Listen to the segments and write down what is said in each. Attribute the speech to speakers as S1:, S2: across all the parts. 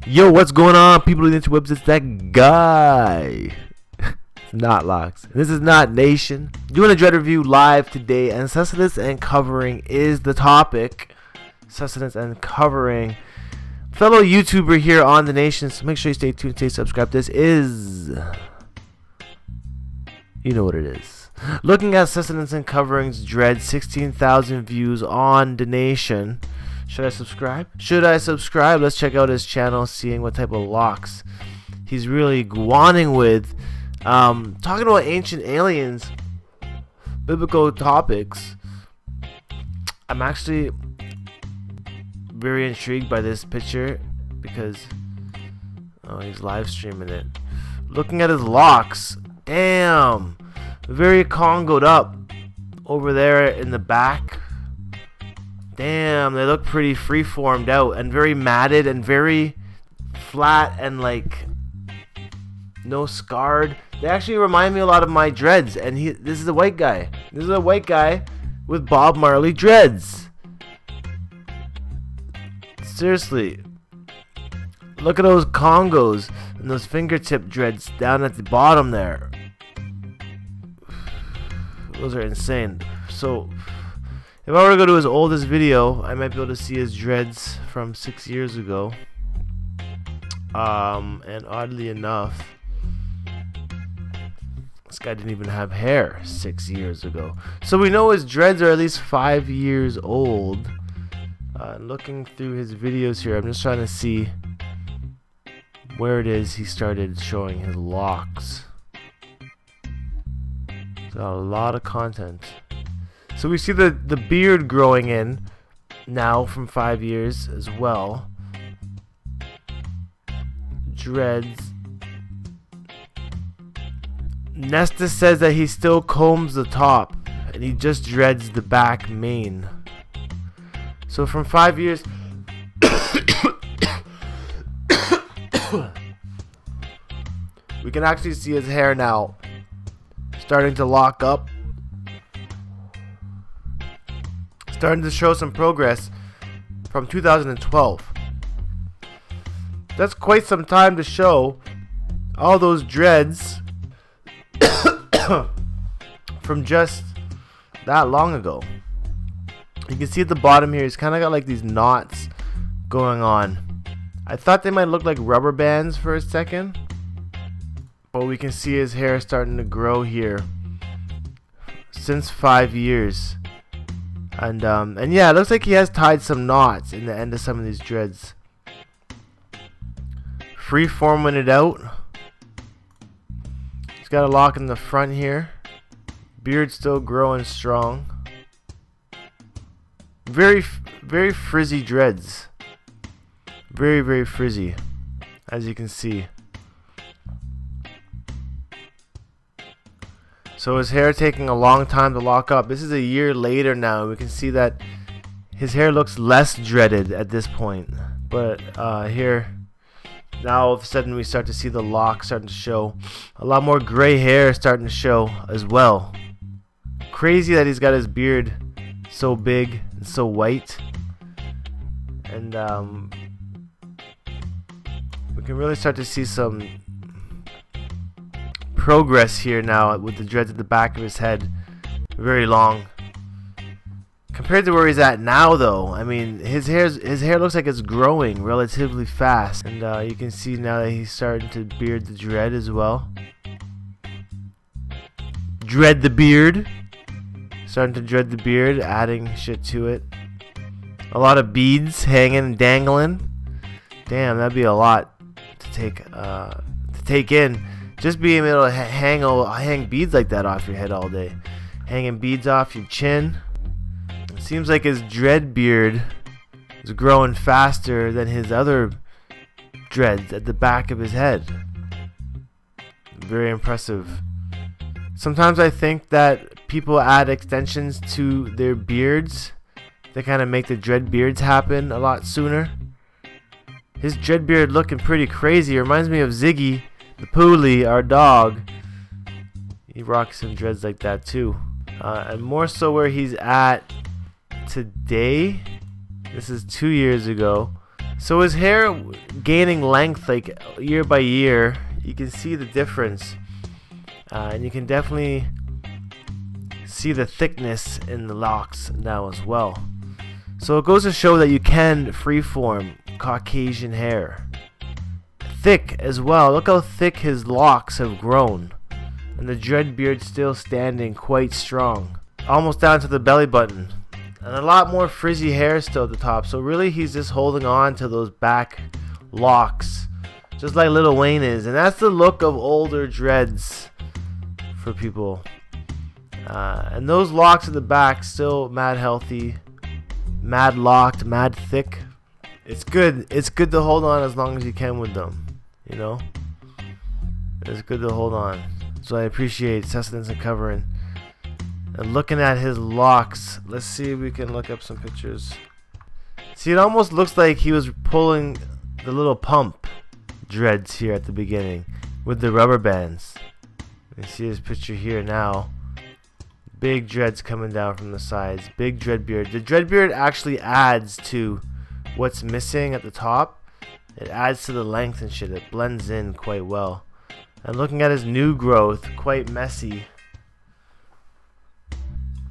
S1: Yo, what's going on, people of the interwebs? It's that guy. It's knotlocks. This is Not Nation. Doing a dread review live today, and sustenance and covering is the topic. Sustenance and covering. Fellow YouTuber here on the nation, so make sure you stay tuned, stay subscribed. This is, you know what it is. Looking at Sustenance and Coverings Dread, 16,000 views on the nation. Should I subscribe? Should I subscribe? Let's check out his channel, seeing what type of locks he's really guaning with. Talking about ancient aliens, biblical topics. I'm actually very intrigued by this picture because he's live streaming it. Looking at his locks, damn, very Congoed up over there in the back. Damn, they look pretty free-formed out and very matted and very flat and like no scarred. They actually remind me a lot of my dreads, and this is a white guy. This is a white guy with Bob Marley dreads. Seriously, look at those Congos and those fingertip dreads down at the bottom there. Those are insane. So if I were to go to his oldest video, I might be able to see his dreads from 6 years ago. And oddly enough, this guy didn't even have hair 6 years ago. So we know his dreads are at least 5 years old. Looking through his videos here, I'm just trying to see where it is he started showing his locks. Got a lot of content. So we see the beard growing in now from 5 years as well. Dreads. Nesta says that he still combs the top and he just dreads the back mane. So from 5 years we can actually see his hair now starting to lock up, starting to show some progress from 2012. That's quite some time to show all those dreads from just that long ago. You can see at the bottom here, he's kind of got like these knots going on. I thought they might look like rubber bands for a second, but we can see his hair starting to grow here since 5 years. And yeah, it looks like he has tied some knots in the end of some of these dreads. Freeforming it out. He's got a lock in the front here. Beard still growing strong. Very frizzy dreads. Very frizzy, as you can see. So his hair taking a long time to lock up. This is a year later now. We can see that his hair looks less dreaded at this point. But here, now all of a sudden we start to see the lock starting to show. A lot more gray hair starting to show as well. Crazy that he's got his beard so big and so white. And we can really start to see some progress here now with the dreads at the back of his head. Very long. Compared to where he's at now though, I mean his hair looks like it's growing relatively fast. And you can see now that he's starting to beard the dread as well. Dread the beard. Starting to dread the beard, adding shit to it. A lot of beads hanging and dangling. Damn, that'd be a lot to take in. Just being able to hang beads like that off your head all day. Hanging beads off your chin. It seems like his dread beard is growing faster than his other dreads at the back of his head. Very impressive. Sometimes I think that people add extensions to their beards to kind of make the dread beards happen a lot sooner. His dread beard looking pretty crazy. It reminds me of Ziggy the Pooley, our dog. He rocks some dreads like that too. And more so where he's at today This is 2 years ago. So his hair gaining length like year by year. You can see the difference, and you can definitely see the thickness in the locks now as well. So it goes to show that you can freeform Caucasian hair. Thick as well. Look how thick his locks have grown, and the dread beard still standing quite strong, almost down to the belly button, and a lot more frizzy hair still at the top. So really he's just holding on to those back locks, just like Lil Wayne is, and that's the look of older dreads for people. And those locks at the back still mad healthy, mad locked, mad thick. It's good to hold on as long as you can with them, you know. It's good to hold on. So I appreciate Sustenance and Covering. And looking at his locks, let's see if we can look up some pictures. See, it almost looks like he was pulling the little pump dreads here at the beginning with the rubber bands. You see his picture here now. Big dreads coming down from the sides. Big dread beard. The dread beard actually adds to what's missing at the top. It adds to the length and shit. It blends in quite well. And looking at his new growth, quite messy.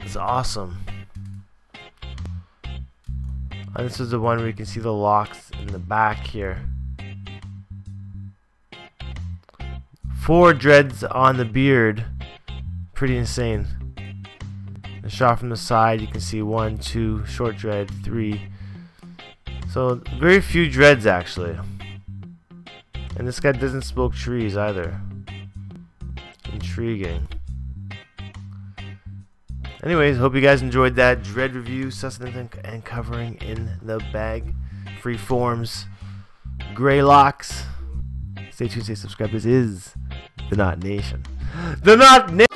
S1: It's awesome. And this is the one where you can see the locks in the back here. 4 dreads on the beard. Pretty insane. A shot from the side, you can see 1, 2, short dread, 3. So very few dreads actually. And this guy doesn't smoke trees either. Intriguing. Anyways, hope you guys enjoyed that dread review. Sustenance and Covering in the bag. Freeforms, gray locks. Stay tuned, stay subscribed. This is the Knot Nation. The Knot Nation.